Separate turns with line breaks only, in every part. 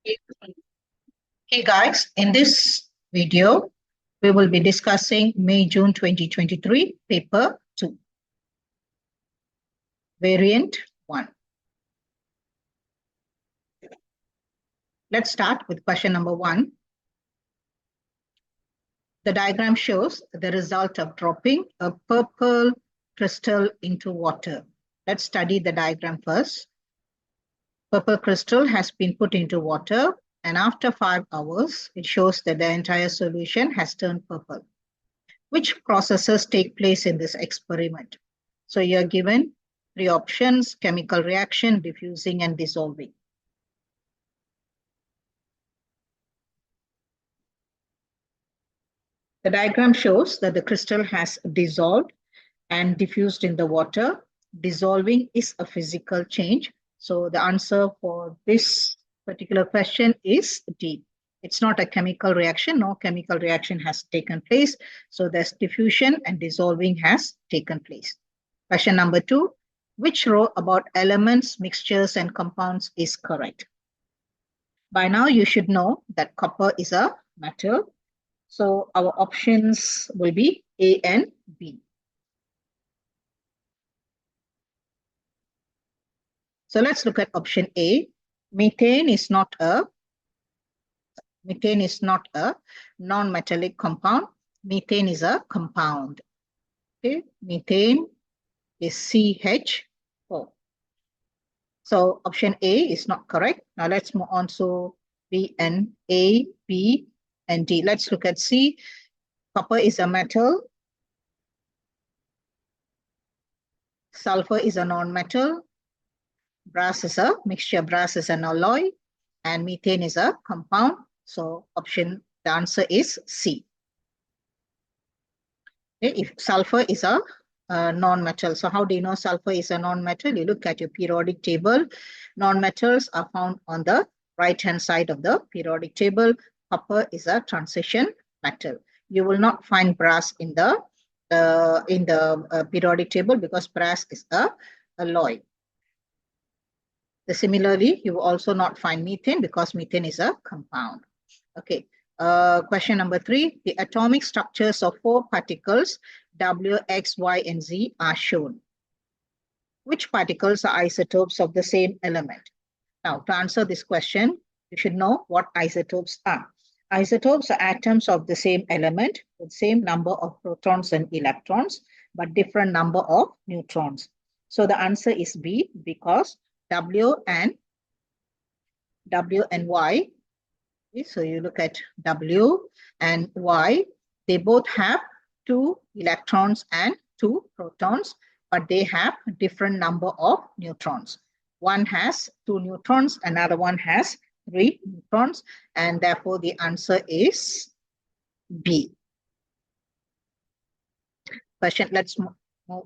Hey guys, in this video, we will be discussing May-June 2023, Paper 2, Variant 1. Let's start with question number 1. The diagram shows the result of dropping a purple crystal into water. Let's study the diagram first. Purple crystal has been put into water, and after 5 hours, it shows that the entire solution has turned purple. Which processes take place in this experiment? So you're given 3 options: chemical reaction, diffusing, and dissolving. The diagram shows that the crystal has dissolved and diffused in the water. Dissolving is a physical change. So the answer for this particular question is D. It's not a chemical reaction. No chemical reaction has taken place. So there's diffusion and dissolving has taken place. Question number 2. Which row about elements, mixtures, and compounds is correct? By now, you should know that copper is a metal. So our options will be A and B. So let's look at option A. Methane is not a non-metallic compound. Methane is a compound. Okay, methane is CH4. So option A is not correct. Now let's move on to B and A, B, and D. Let's look at C. Copper is a metal. Sulfur is a non-metal. Brass is a mixture. Brass is an alloy. And methane is a compound. So the answer is C. Okay, if sulfur is a non-metal. So how do you know sulfur is a non-metal? You look at your periodic table. Non-metals are found on the right-hand side of the periodic table. Copper is a transition metal. You will not find brass in the periodic table because brass is a alloy. Similarly, you will also not find methane because methane is a compound. Okay. Question number 3. The atomic structures of 4 particles W, X, Y, and Z are shown. Which particles are isotopes of the same element? Now, to answer this question, you should know what isotopes are. Isotopes are atoms of the same element with same number of protons and electrons, but different number of neutrons. So the answer is B, because W and Y. Okay, so you look at W and Y, they both have 2 electrons and 2 protons, but they have different number of neutrons. One has 2 neutrons, another one has 3 neutrons, and therefore the answer is B. Let's move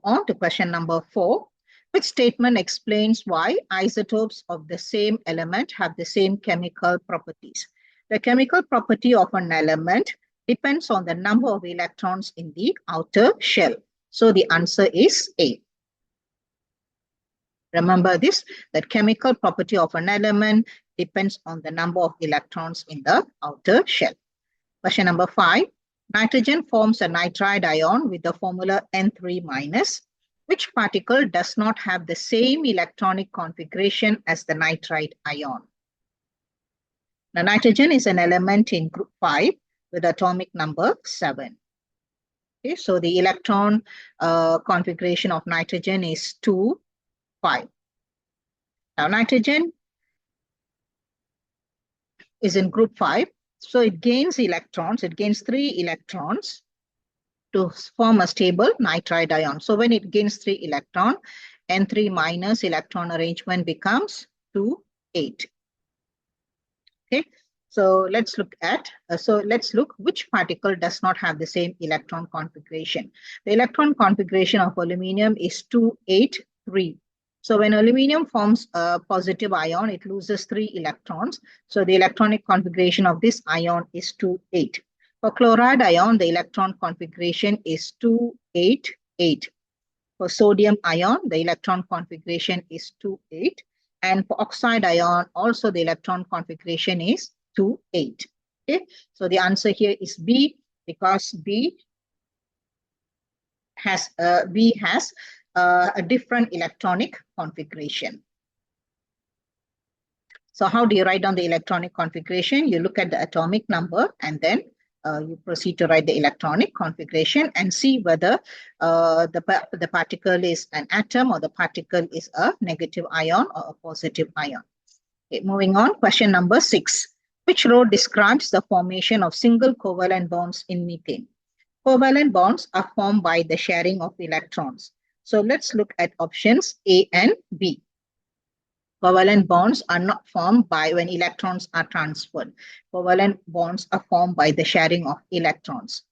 on to question number 4. Which statement explains why isotopes of the same element have the same chemical properties? The chemical property of an element depends on the number of electrons in the outer shell. So the answer is A. Remember this, that chemical property of an element depends on the number of electrons in the outer shell. Question number 5. Nitrogen forms a nitride ion with the formula N3-. Which particle does not have the same electronic configuration as the nitride ion? Now, nitrogen is an element in group 5 with atomic number 7. Okay, so the electron configuration of nitrogen is 2, 5. Now, nitrogen is in group 5, so it gains electrons. It gains 3 electrons to form a stable nitride ion. So when it gains 3 electrons, N3- electron arrangement becomes 2, 8. Okay, so let's look which particle does not have the same electron configuration. The electron configuration of aluminium is 2, 8, 3. So when aluminium forms a positive ion, it loses 3 electrons. So the electronic configuration of this ion is 2, 8. For chloride ion, the electron configuration is 2, 8, 8. For sodium ion, the electron configuration is 2, 8. And for oxide ion, also the electron configuration is 2, 8. Okay, so the answer here is B, because B has a different electronic configuration. So how do you write down the electronic configuration? You look at the atomic number and then you proceed to write the electronic configuration and see whether the particle is an atom or the particle is a negative ion or a positive ion. Okay, moving on, question number 6. Which row describes the formation of single covalent bonds in methane? Covalent bonds are formed by the sharing of electrons. So let's look at options A and B. Covalent bonds are not formed by when electrons are transferred. Covalent bonds are formed by the sharing of electrons.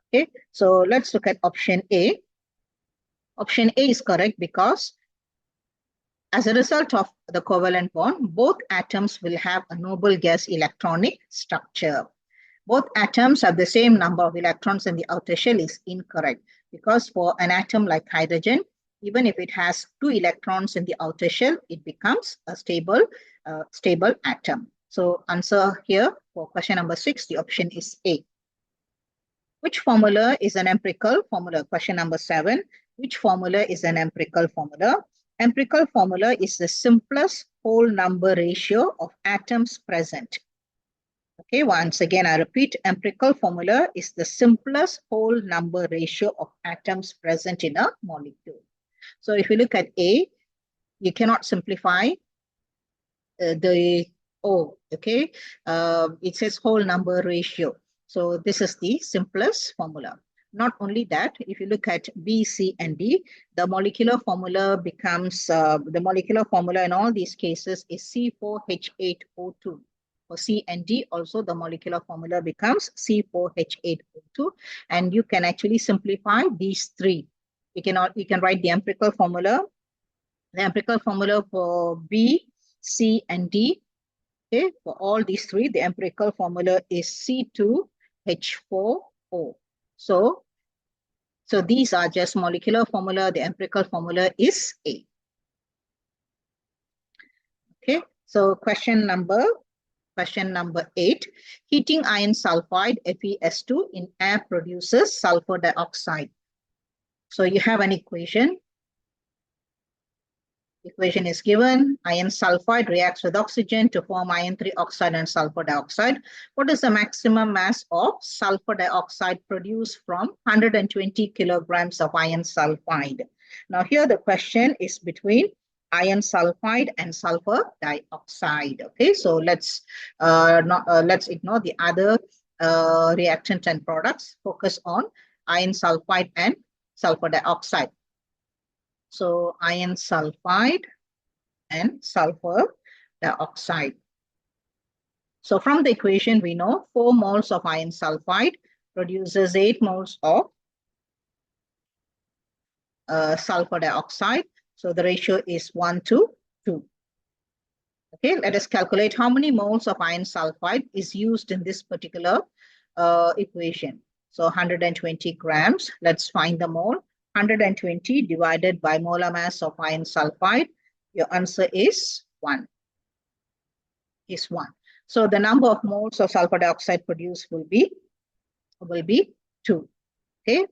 Okay, so let's look at option A. Option A is correct because as a result of the covalent bond, both atoms will have a noble gas electronic structure. Both atoms have the same number of electrons in the outer shell is incorrect, because for an atom like hydrogen, even if it has 2 electrons in the outer shell, it becomes a stable atom. So answer here for question number 6, the option is A. Which formula is an empirical formula? Question number 7. Which formula is an empirical formula? Empirical formula is the simplest whole number ratio of atoms present. Okay, once again, I repeat, empirical formula is the simplest whole number ratio of atoms present in a molecule. So if you look at A, you cannot simplify the O, okay? It says whole number ratio. So this is the simplest formula. Not only that, if you look at B, C, and D, the molecular formula becomes, the molecular formula in all these cases is C4H8O2. For C and D, also the molecular formula becomes C4H8O2. And you can actually simplify these three. You can write the empirical formula. The empirical formula for B, C, and D. Okay, for all these three, the empirical formula is C2H4O. So these are just molecular formula. The empirical formula is A. Okay, so question number 8. Heating iron sulfide FeS2 in air produces sulfur dioxide. So you have an equation. Equation is given. Iron sulfide reacts with oxygen to form iron 3 oxide and sulfur dioxide. What is the maximum mass of sulfur dioxide produced from 120 kilograms of iron sulfide? Now here the question is between iron sulfide and sulfur dioxide. Okay, so let's ignore the other reactant and products. Focus on iron sulfide and sulfur dioxide. So iron sulfide and sulfur dioxide. So from the equation, we know 4 moles of iron sulfide produces 8 moles of sulfur dioxide. So the ratio is 1 to 2. Okay, let us calculate how many moles of iron sulfide is used in this particular equation. So 120 grams. Let's find the mole. 120 divided by molar mass of iron sulfide. Your answer is 1. So the number of moles of sulfur dioxide produced will be 2. Okay.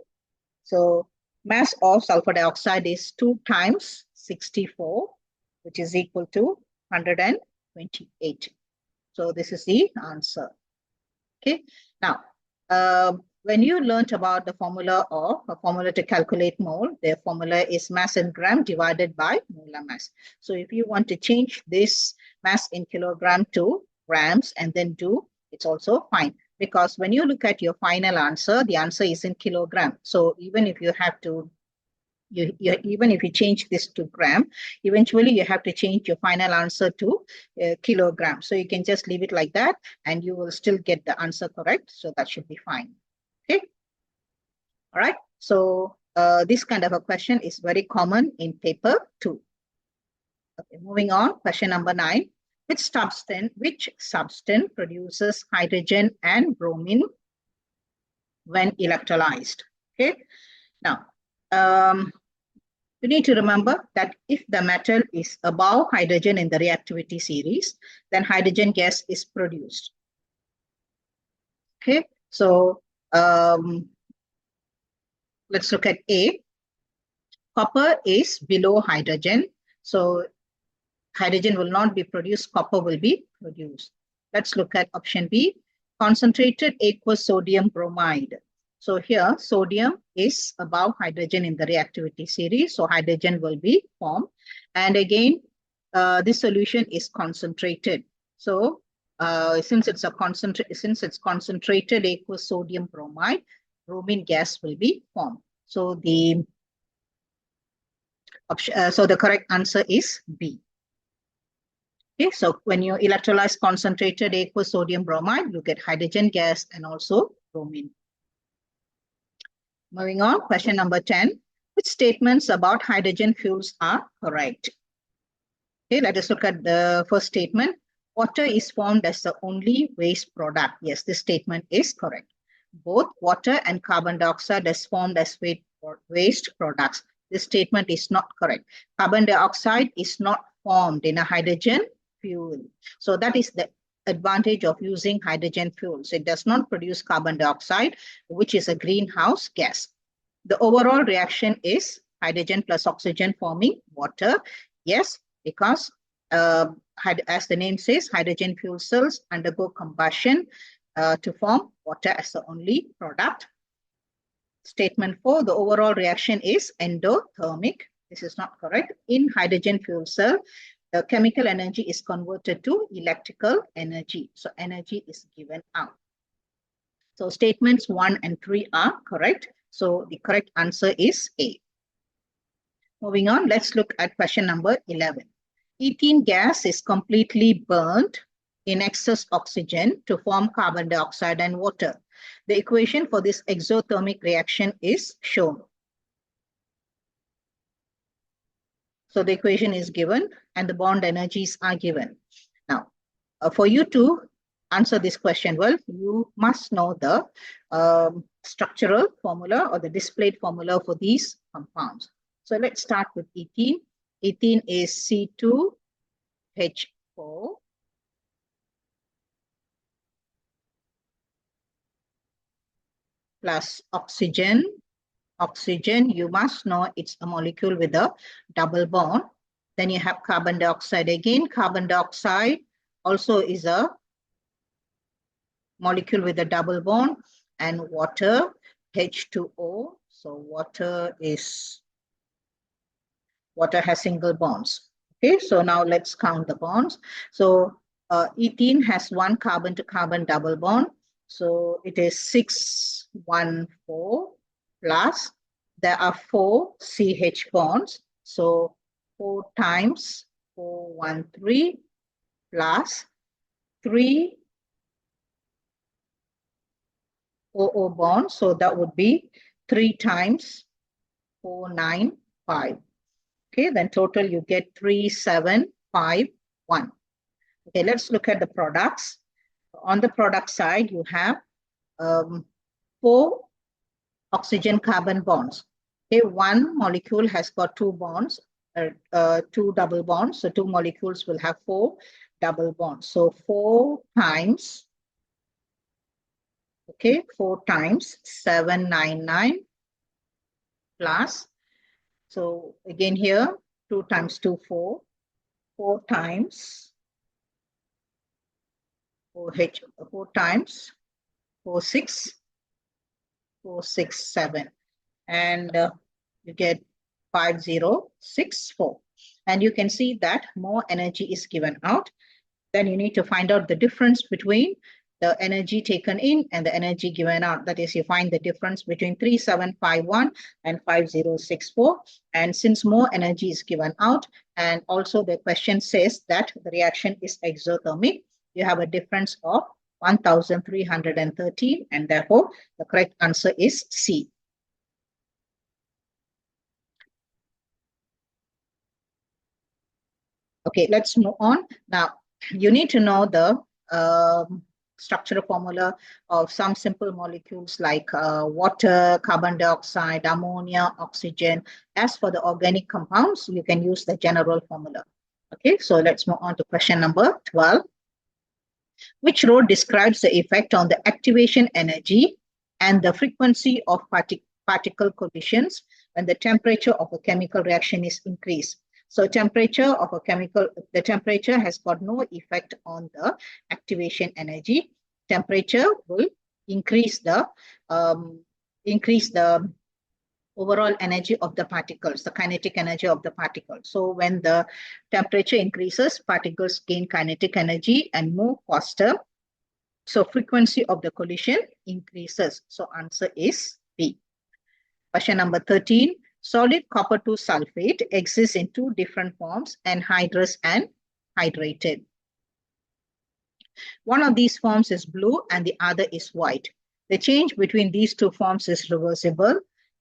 So mass of sulfur dioxide is 2 times 64, which is equal to 128. So this is the answer. Okay. Now, when you learned about the formula to calculate mole, the formula is mass in gram divided by molar mass. So if you want to change this mass in kilogram to grams and then do, it's also fine. Because when you look at your final answer, the answer is in kilogram. So even if you have to, even if you change this to gram, eventually you have to change your final answer to kilogram. So you can just leave it like that and you will still get the answer correct. So that should be fine. Okay. All right. So this kind of a question is very common in paper 2. Okay, moving on, question number 9. Which substance produces hydrogen and bromine when electrolyzed? Okay. Now, You need to remember that if the metal is above hydrogen in the reactivity series, then hydrogen gas is produced. Okay, so let's look at A. Copper is below hydrogen, so hydrogen will not be produced, copper will be produced. Let's look at option B, concentrated aqueous sodium bromide. So here, sodium is above hydrogen in the reactivity series, so hydrogen will be formed. And again, this solution is concentrated. So since it's concentrated aqueous sodium bromide, bromine gas will be formed. So the correct answer is B. Okay, so when you electrolyze concentrated aqueous sodium bromide, you get hydrogen gas and also bromine. Moving on, question number 10. Which statements about hydrogen fuels are correct? Okay, let us look at the first statement. Water is formed as the only waste product. Yes, this statement is correct. Both water and carbon dioxide is formed as waste products. This statement is not correct. Carbon dioxide is not formed in a hydrogen fuel. So that is the advantage of using hydrogen fuels. It does not produce carbon dioxide, which is a greenhouse gas. The overall reaction is hydrogen plus oxygen forming water. Yes, because as the name says, hydrogen fuel cells undergo combustion to form water as the only product. Statement 4, the overall reaction is endothermic. This is not correct. In hydrogen fuel cell, the chemical energy is converted to electrical energy. So energy is given out. So statements 1 and 3 are correct. So the correct answer is A. Moving on, let's look at question number 11. Ethene gas is completely burnt in excess oxygen to form carbon dioxide and water. The equation for this exothermic reaction is shown. So the equation is given and the bond energies are given. Now, for you to answer this question well, you must know the structural formula or the displayed formula for these compounds. So let's start with ethene. Ethene is C2H4 plus oxygen. Oxygen, you must know it's a molecule with a double bond. Then you have carbon dioxide again. Carbon dioxide also is a molecule with a double bond, and water, H2O. So water has single bonds. Okay, so now let's count the bonds. So ethene has one carbon to carbon double bond. So it is 614 plus, there are 4 CH bonds. So 4 times 413 plus 3 OO bonds. So that would be 3 times 495. Okay, then total you get 3751. Okay, let's look at the products. On the product side, you have 4 oxygen carbon bonds. Okay, one molecule has got 2 bonds, 2 double bonds. So 2 molecules will have 4 double bonds. So 4 times, okay, 4 times 799 plus, so again here, 2 times 2, 4. 4 times 4 times 4, 6, 4, 6, 7. And you get 5064. And you can see that more energy is given out. Then you need to find out the difference between the energy taken in and the energy given out. That is, you find the difference between 3751 and 5064. And since more energy is given out, and also the question says that the reaction is exothermic, you have a difference of 1313, and therefore the correct answer is C. Okay, let's move on. Now, you need to know the structural formula of some simple molecules like water, carbon dioxide, ammonia, oxygen. As for the organic compounds, you can use the general formula. Okay, so let's move on to question number 12. Which row describes the effect on the activation energy and the frequency of particle collisions when the temperature of a chemical reaction is increased? So the temperature has got no effect on the activation energy. Temperature will increase the overall energy of the particles, the kinetic energy of the particles. So when the temperature increases, particles gain kinetic energy and move faster. So frequency of the collision increases. So answer is B. Question number 13. Solid copper-2 sulfate exists in two different forms, anhydrous and hydrated. One of these forms is blue and the other is white. The change between these two forms is reversible,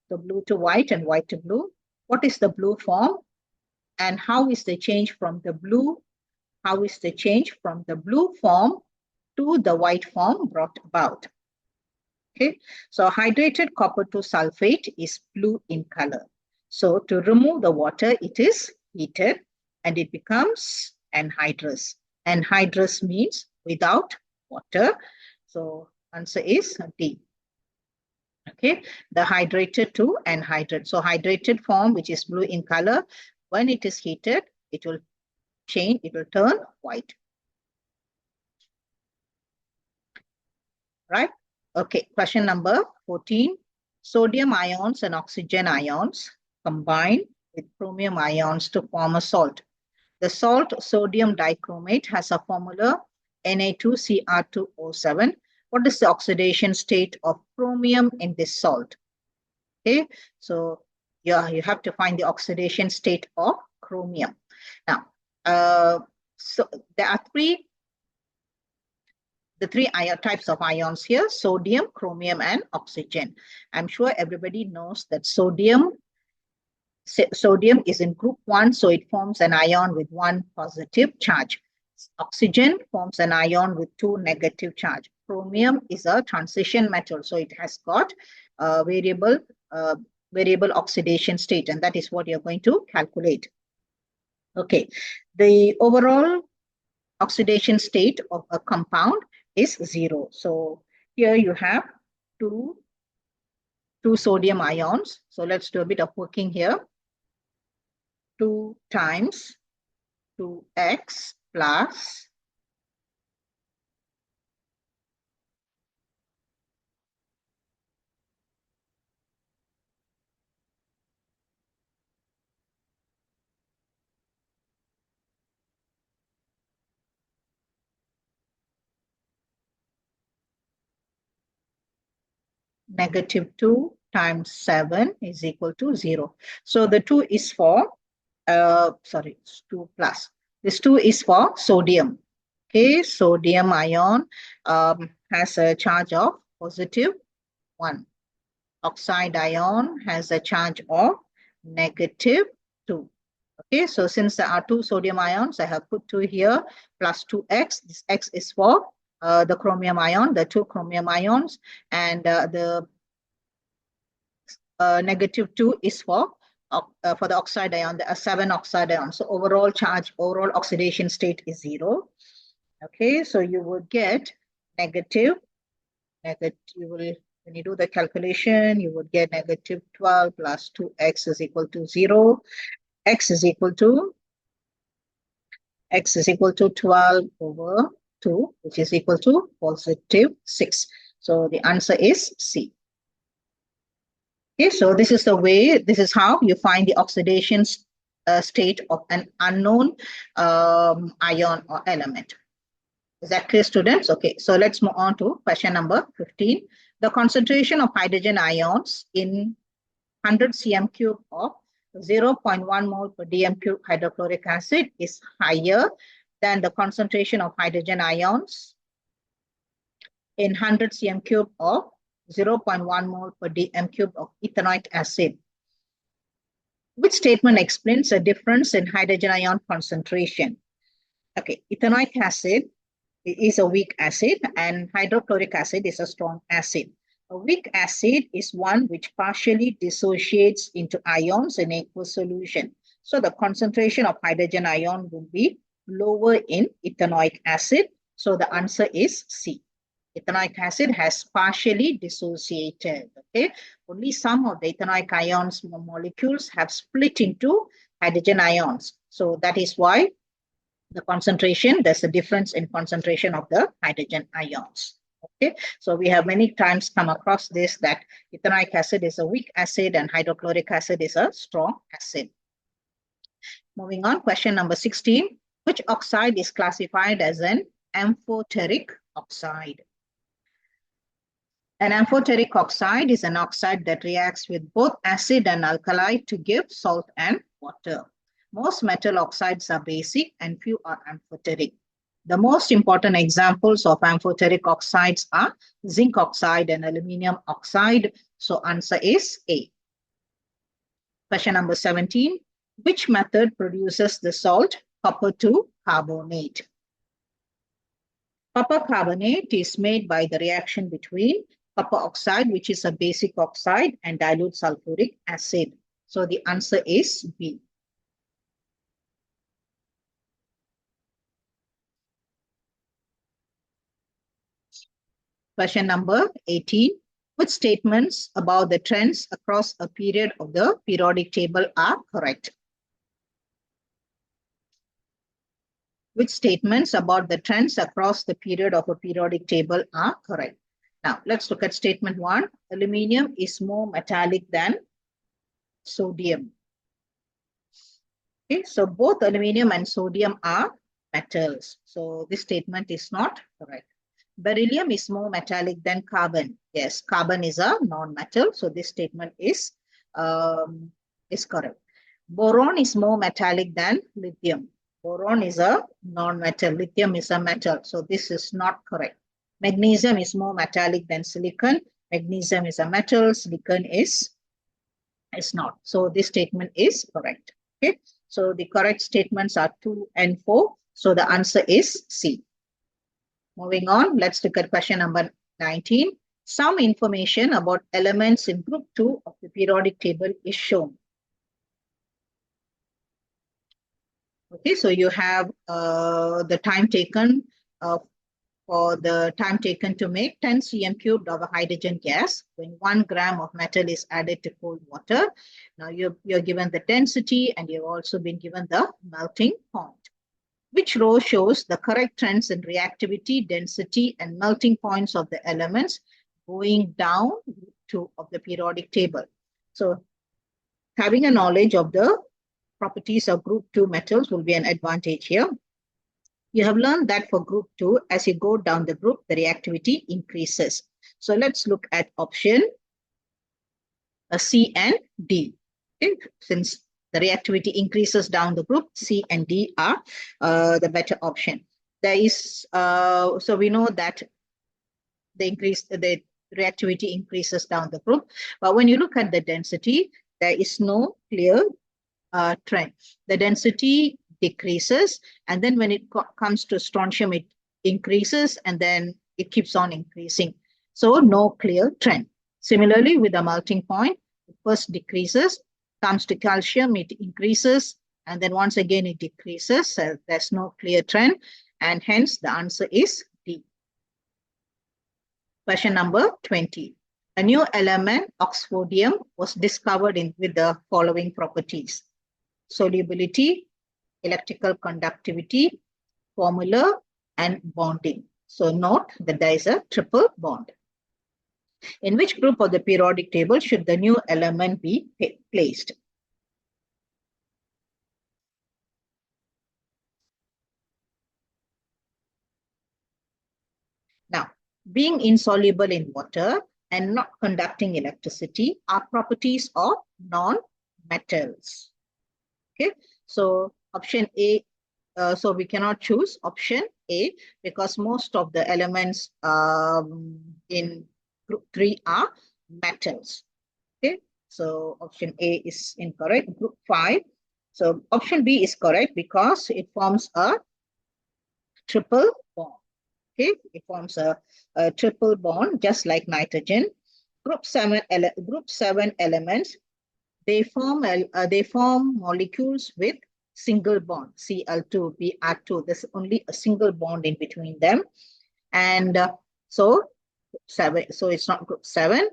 the blue to white and white to blue. What is the blue form? And how is the change from the blue? How is the change from the blue form to the white form brought about? Okay, so hydrated copper-2 sulfate is blue in color. So to remove the water, it is heated and it becomes anhydrous. Anhydrous means without water. So answer is D. Okay, the hydrated to anhydrated. So hydrated form, which is blue in color, when it is heated, it will change, it will turn white. Right? Okay, question number 14. Sodium ions and oxygen ions combine with chromium ions to form a salt. The salt sodium dichromate has a formula Na2Cr2O7. What is the oxidation state of chromium in this salt? Okay, so yeah, you have to find the oxidation state of chromium. Now, so there are three types of ions here: sodium, chromium, and oxygen. I'm sure everybody knows that sodium is in group 1, so it forms an ion with 1 positive charge. Oxygen forms an ion with 2 negative charge. Chromium is a transition metal, so it has got variable oxidation state, and that is what you're going to calculate. Okay, the overall oxidation state of a compound is 0. So here you have two sodium ions. So let's do a bit of working here. 2 times 2x plus negative 2 times 7 is equal to 0. So the 2 is for, sorry, it's 2 plus. This 2 is for sodium. Okay, sodium ion has a charge of positive 1. Oxide ion has a charge of negative 2. Okay, so since there are 2 sodium ions, I have put 2 here plus 2x. This x is for the chromium ion, the 2 chromium ions, and the negative 2 is for the oxide ion, the 7 oxide ion. So overall oxidation state is 0. Okay, so you will get negative, when you do the calculation, you would get negative 12 plus 2x is equal to 0. X is equal to 12 over 2, which is equal to positive 6. So the answer is C. Okay, so this is how you find the oxidation state of an unknown ion or element. Is that clear, students? Okay, so let's move on to question number 15. The concentration of hydrogen ions in 100 cm cube of 0.1 mole per dm cube hydrochloric acid is higher than the concentration of hydrogen ions in 100 cm cube of 0.1 mole per dm cube of ethanoic acid. Which statement explains the difference in hydrogen ion concentration? Okay, ethanoic acid is a weak acid, and hydrochloric acid is a strong acid. A weak acid is one which partially dissociates into ions in aqueous solution. So the concentration of hydrogen ion will be lower in ethanoic acid. So the answer is C. Ethanoic acid has partially dissociated. Okay, only some of the ethanoic ions molecules have split into hydrogen ions. So that is why the concentration, there's a difference in concentration of the hydrogen ions. Okay, so we have many times come across this, that ethanoic acid is a weak acid and hydrochloric acid is a strong acid. Moving on, question number 16. Which oxide is classified as an amphoteric oxide? An amphoteric oxide is an oxide that reacts with both acid and alkali to give salt and water. Most metal oxides are basic and few are amphoteric. The most important examples of amphoteric oxides are zinc oxide and aluminum oxide. So answer is A. Question number 17. Which method produces the salt copper-2 carbonate? Copper carbonate is made by the reaction between copper oxide, which is a basic oxide, and dilute sulfuric acid. So the answer is B. Question number 18. Which statements about the trends across a period of the periodic table are correct? Which statements about the trends across the period of a periodic table are correct? Now, let's look at statement 1. Aluminium is more metallic than sodium. Okay, so both aluminium and sodium are metals. So this statement is not correct. Beryllium is more metallic than carbon. Yes, carbon is a non-metal. So this statement is correct. Boron is more metallic than lithium. Boron is a non-metal. Lithium is a metal. So this is not correct. Magnesium is more metallic than silicon. Magnesium is a metal. Silicon is not. So this statement is correct. Okay. So the correct statements are 2 and 4. So the answer is C. Moving on, let's look at question number 19. Some information about elements in group 2 of the periodic table is shown. Okay, so you have the time taken to make 10 cm cubed of a hydrogen gas when 1 gram of metal is added to cold water. Now you're given the density and you've also been given the melting point. Which row shows the correct trends in reactivity, density, and melting points of the elements going down to of the periodic table? So having a knowledge of the properties of group 2 metals will be an advantage here. You have learned that for group 2, as you go down the group, the reactivity increases. So let's look at option C and D. Okay? Since the reactivity increases down the group, C and D are the better option. There is, so we know that the reactivity increases down the group, but when you look at the density, there is no clear trend. The density decreases, and then when it comes to strontium, it increases, and then it keeps on increasing. So no clear trend. Similarly, with the melting point, it first decreases, comes to calcium, it increases, and then once again it decreases. So there's no clear trend, and hence the answer is D. Question number 20. A new element, oxfodium, was discovered with the following properties: solubility, electrical conductivity, formula, and bonding. So note that there is a triple bond. In which group of the periodic table should the new element be placed? Now, being insoluble in water and not conducting electricity are properties of non-metals. Okay, so option A, so we cannot choose option A because most of the elements in group 3 are metals. Okay, so option A is incorrect. Group 5, so option B is correct because it forms a triple bond. Okay, it forms a triple bond, just like nitrogen. Group 7 elements, they form molecules with single bond, Cl2, Br2. There's only a single bond in between them. And so it's not group 7.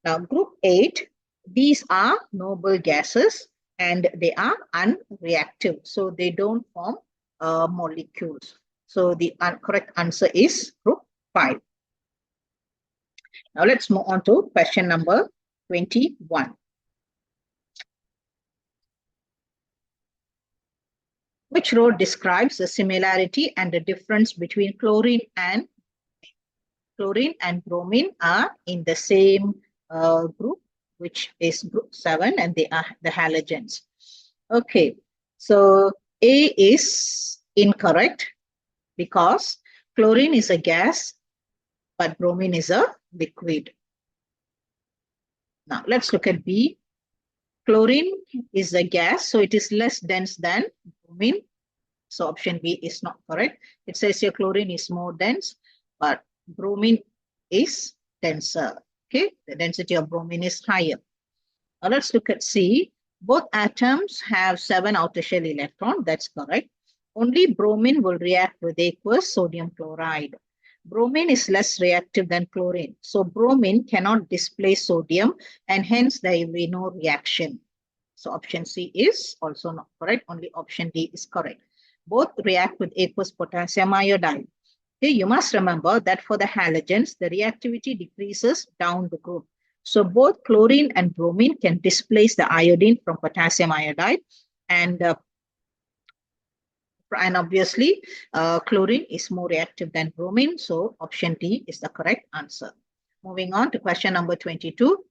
Now, group 8, these are noble gases and they are unreactive. So they don't form molecules. So the correct answer is group 5. Now let's move on to question number 21. Which row describes the similarity and the difference between chlorine and bromine are in the same group, which is group 7, and they are the halogens. Okay, so A is incorrect because chlorine is a gas, but bromine is a liquid. Now let's look at B. Chlorine is a gas, so it is less dense than bromine. So option B is not correct. It says here chlorine is more dense, but bromine is denser. Okay, the density of bromine is higher. Now let's look at C. Both atoms have 7 outer shell electrons. That's correct. Only bromine will react with aqueous sodium chloride. Bromine is less reactive than chlorine. So bromine cannot displace sodium, and hence there will be no reaction. So option C is also not correct. Only option D is correct. Both react with aqueous potassium iodide. Okay, you must remember that for the halogens, the reactivity decreases down the group. So both chlorine and bromine can displace the iodine from potassium iodide, and obviously chlorine is more reactive than bromine. So option D is the correct answer. Moving on to question number 22.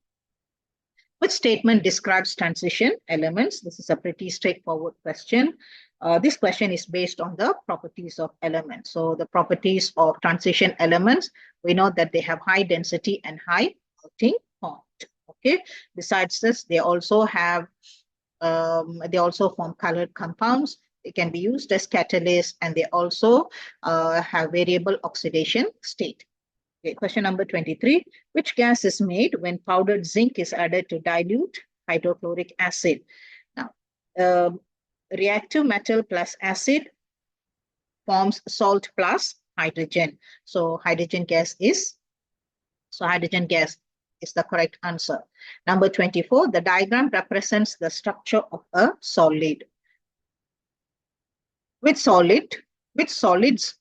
Which statement describes transition elements? This is a pretty straightforward question. This question is based on the properties of elements. So the properties of transition elements, we know that they have high density and high melting point. Okay. Besides this, they also form colored compounds. They can be used as catalysts, and they also have variable oxidation state. Okay, question number 23. Which gas is made when powdered zinc is added to dilute hydrochloric acid? Now, reactive metal plus acid forms salt plus hydrogen. So hydrogen gas is the correct answer. Number 24, the diagram represents the structure of a solid. Which solids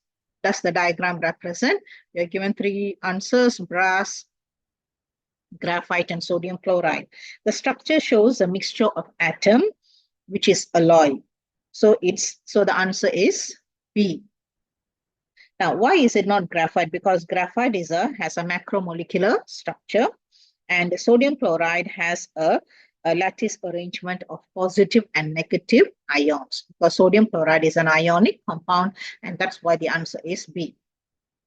does the diagram represent? We are given 3 answers: brass, graphite, and sodium chloride. The structure shows a mixture of atom, which is alloy. So the answer is B. Now, why is it not graphite? Because graphite has a macromolecular structure, and sodium chloride has a lattice arrangement of positive and negative ions, because sodium chloride is an ionic compound, and that's why the answer is B.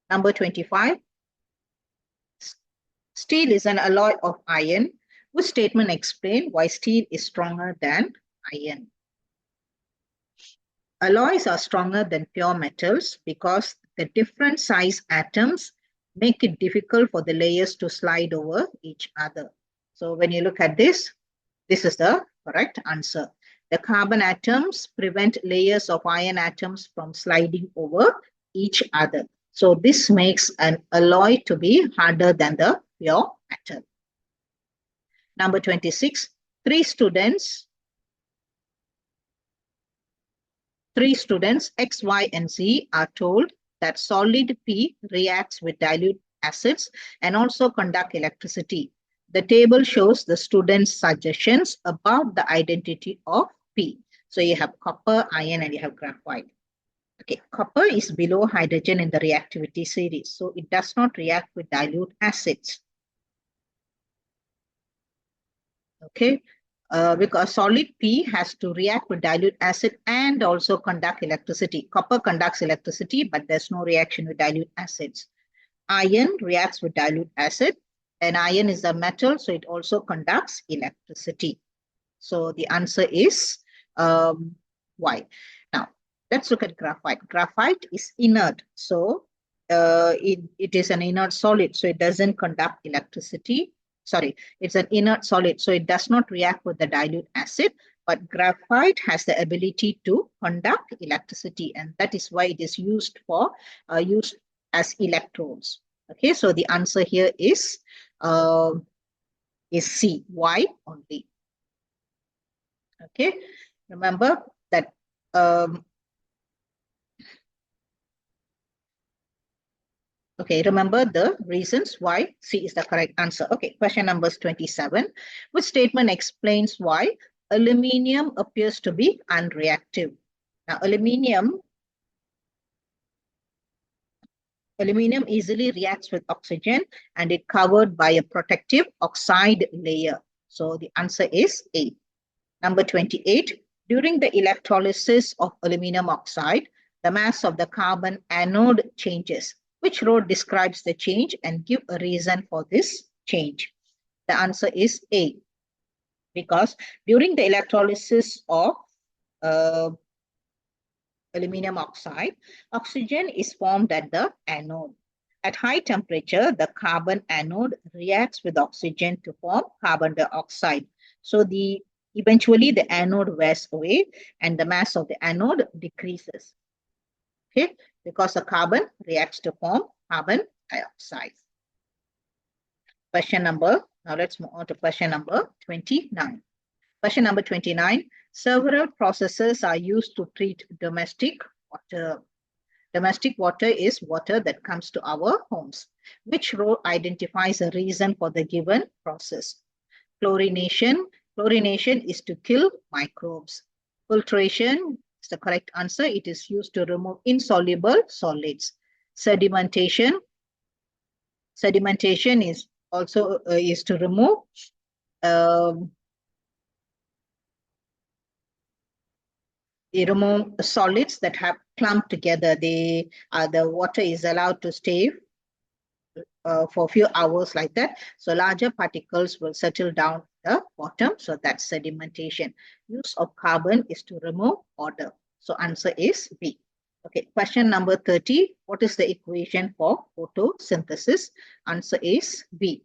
Number 25. Steel is an alloy of iron. Which statement explains why steel is stronger than iron? Alloys are stronger than pure metals because the different size atoms make it difficult for the layers to slide over each other. So when you look at this is the correct answer. The carbon atoms prevent layers of iron atoms from sliding over each other. So this makes an alloy to be harder than the pure metal. Number 26, three students, X, Y, and Z are told that solid P reacts with dilute acids and also conduct electricity. The table shows the students' suggestions about the identity of P. So you have copper, iron, and you have graphite. Okay, copper is below hydrogen in the reactivity series, so it does not react with dilute acids. Okay, because solid P has to react with dilute acid and also conduct electricity. Copper conducts electricity, but there's no reaction with dilute acids. Iron reacts with dilute acid, and iron is a metal, so it also conducts electricity. So the answer is Y. Now, let's look at graphite. Graphite is inert, so it is an inert solid, so it doesn't conduct electricity. Sorry, it's an inert solid, so it does not react with the dilute acid. But graphite has the ability to conduct electricity, and that is why it is used as electrodes. Okay, so the answer here is C. Why only? Okay, remember that. Okay, remember the reasons why C is the correct answer. Okay, question number 27. Which statement explains why aluminium appears to be unreactive? Now, aluminium easily reacts with oxygen and it covered by a protective oxide layer. So the answer is A. Number 28. During the electrolysis of aluminum oxide, the mass of the carbon anode changes. Which row describes the change and give a reason for this change? The answer is A, because during the electrolysis of uh, aluminum oxide, oxygen is formed at the anode. At high temperature, the carbon anode reacts with oxygen to form carbon dioxide. So eventually the anode wears away and the mass of the anode decreases. Okay, because the carbon reacts to form carbon dioxide. Now let's move on to question number 29. Question number 29, several processes are used to treat domestic water. Domestic water is water that comes to our homes. Which row identifies a reason for the given process? Chlorination. Chlorination is to kill microbes. Filtration is the correct answer. It is used to remove insoluble solids. Sedimentation. Sedimentation is also is to remove solids that have clumped together. The water is allowed to stay for a few hours like that. So larger particles will settle down the bottom. So that's sedimentation. Use of carbon is to remove odor. So answer is B. Okay, question number 30. What is the equation for photosynthesis? Answer is B.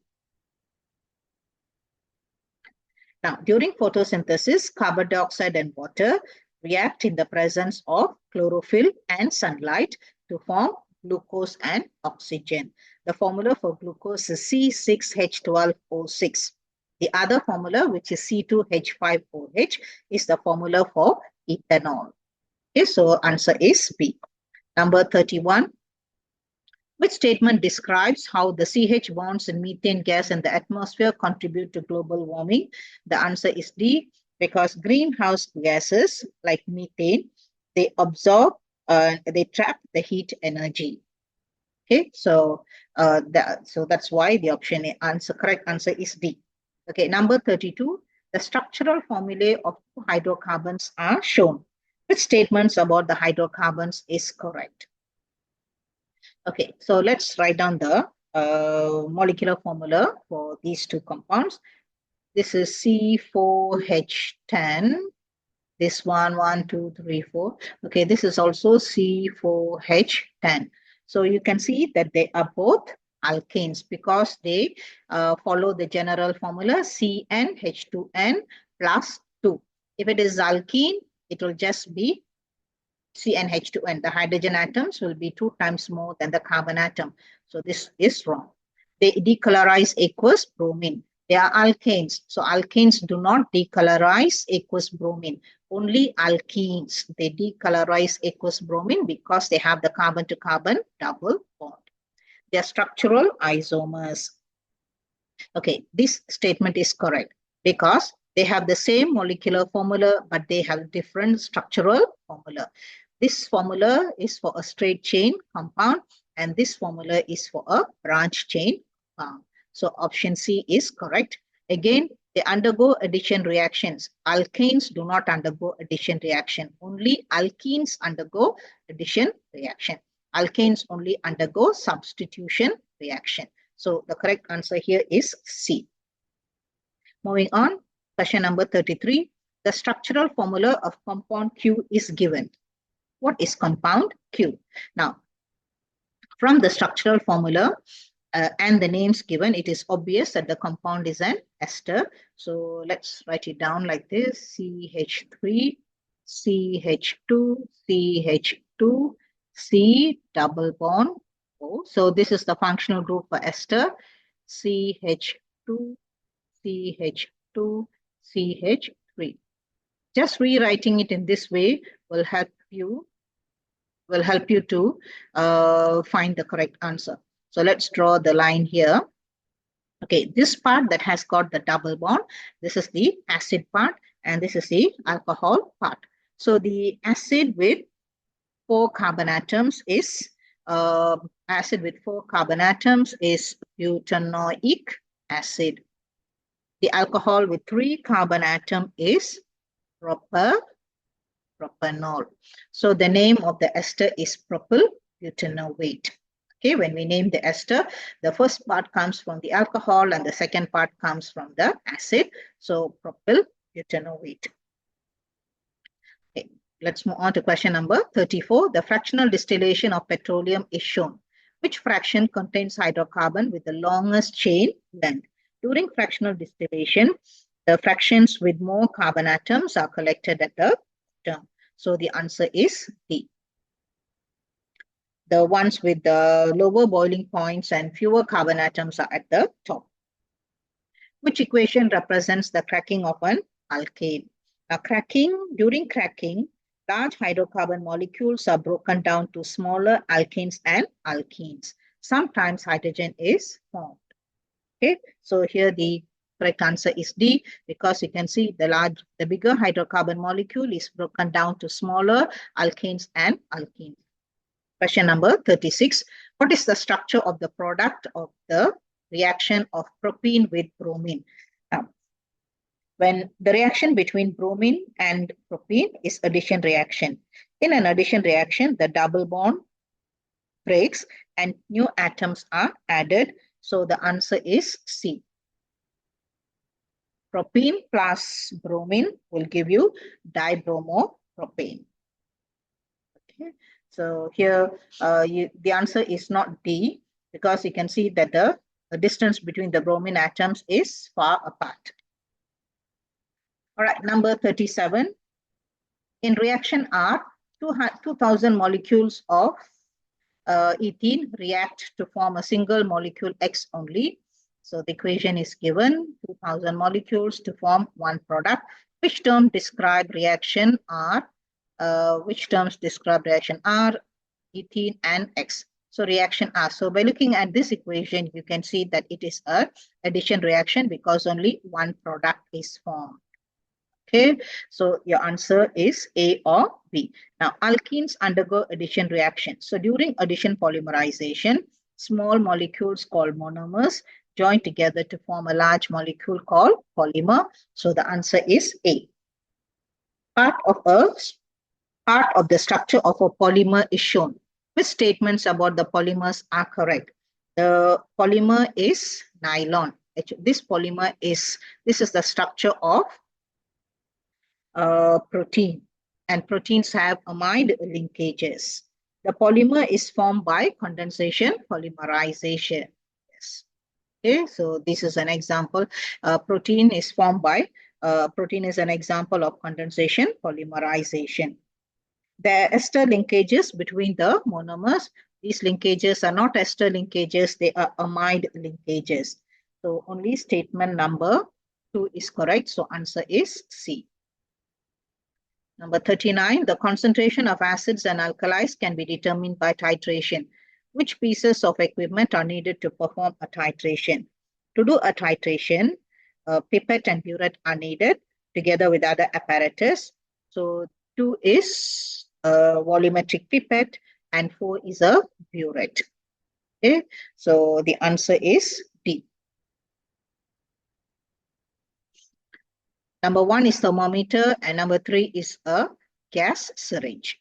Now, during photosynthesis, carbon dioxide and water react in the presence of chlorophyll and sunlight to form glucose and oxygen. The formula for glucose is C6H12O6. The other formula, which is C2H5OH, is the formula for ethanol. Okay, so answer is B. Number 31. Which statement describes how the CH bonds in methane gas in the atmosphere contribute to global warming? The answer is D, because greenhouse gases like methane, they absorb, they trap the heat energy. Okay, so that's why the correct answer is D. Okay, number 32, the structural formulae of hydrocarbons are shown. Which statements about the hydrocarbons is correct? Okay, so let's write down the molecular formula for these two compounds. This is C4H10. This one, 1, 2, 3, 4. Okay, this is also C4H10. So you can see that they are both alkanes because they follow the general formula CnH2n plus 2. If it is alkene, it will just be CnH2n. The hydrogen atoms will be 2 times more than the carbon atom. So this is wrong. They decolorize aqueous bromine. They are alkanes. So alkanes do not decolorize aqueous bromine. Only alkenes, they decolorize aqueous bromine because they have the carbon-to-carbon double bond. They are structural isomers. Okay, this statement is correct because they have the same molecular formula, but they have different structural formula. This formula is for a straight chain compound, and this formula is for a branch chain compound. So option C is correct. Again, they undergo addition reactions. Alkanes do not undergo addition reaction. Only alkenes undergo addition reaction. Alkanes only undergo substitution reaction. So the correct answer here is C. Moving on, question number 33. The structural formula of compound Q is given. What is compound Q? Now, From the structural formula and the names given, it is obvious that the compound is an ester. So let's write it down like this: CH3, CH2, CH2, C double bond O. So this is the functional group for ester: CH2, CH2, CH3. Just rewriting it in this way will help you to find the correct answer. So let's draw the line here. Okay, this part that has got the double bond, this is the acid part, and this is the alcohol part. So the acid with 4 carbon atoms is butanoic acid. The alcohol with 3 carbon atom is propanol. So the name of the ester is propyl butanoate. Okay, when we name the ester, the first part comes from the alcohol and the second part comes from the acid. So propyl butanoate. Okay, let's move on to question number 34. The fractional distillation of petroleum is shown. Which fraction contains hydrocarbon with the longest chain length? During fractional distillation, the fractions with more carbon atoms are collected at the bottom. So the answer is D. The ones with the lower boiling points and fewer carbon atoms are at the top. Which equation represents the cracking of an alkane? Now, during cracking, large hydrocarbon molecules are broken down to smaller alkanes and alkenes. Sometimes hydrogen is formed. Okay, so here the correct answer is D, because you can see the bigger hydrocarbon molecule is broken down to smaller alkanes and alkenes. Question number 36. What is the structure of the product of the reaction of propene with bromine? Now, when the reaction between bromine and propene is addition reaction. In an addition reaction, the double bond breaks and new atoms are added. So the answer is C. Propene plus bromine will give you dibromopropane. Okay. So here the answer is not D, because you can see that the distance between the bromine atoms is far apart. All right, number 37. In reaction R, 2000 molecules of ethene react to form a single molecule X only. So the equation is given: 2000 molecules to form one product. Which term describe reaction R? Which terms describe reaction R, ethene, and X? So reaction R. So by looking at this equation, you can see that it is an addition reaction because only one product is formed. Okay, so your answer is A or B. Now, alkenes undergo addition reaction. So during addition polymerization, small molecules called monomers join together to form a large molecule called polymer. So the answer is A. Part of the structure of a polymer is shown. Which statements about the polymers are correct? The polymer is nylon. This is the structure of protein, and proteins have amide linkages. The polymer is formed by condensation polymerization. Yes. Okay, so this is an example. Protein is an example of condensation polymerization. The ester linkages between the monomers, these linkages are not ester linkages, they are amide linkages. So only statement number 2 is correct. So answer is C. Number 39, the concentration of acids and alkalis can be determined by titration. Which pieces of equipment are needed to perform a titration? To do a titration, pipette and burette are needed together with other apparatus. So 2 is a volumetric pipette and 4 is a burette. Okay, so the answer is D. Number 1 is thermometer and number 3 is a gas syringe.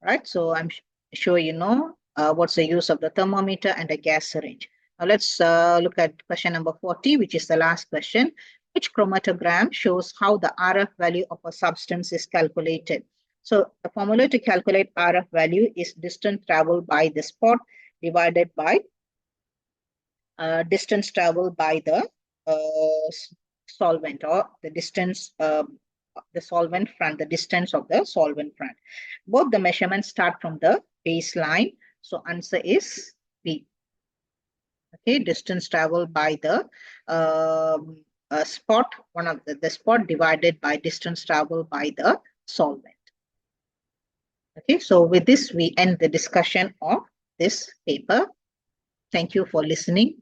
Right, so I'm sure you know what's the use of the thermometer and the gas syringe. Now let's look at question number 40, which is the last question. Which chromatogram shows how the RF value of a substance is calculated? So the formula to calculate RF value is distance traveled by the spot divided by distance traveled by the solvent, or the distance, the solvent front, the distance of the solvent front. Both the measurements start from the baseline. So answer is B. Okay, distance traveled by the spot, one of the spot divided by distance traveled by the solvent. Okay, so with this, we end the discussion of this paper. Thank you for listening.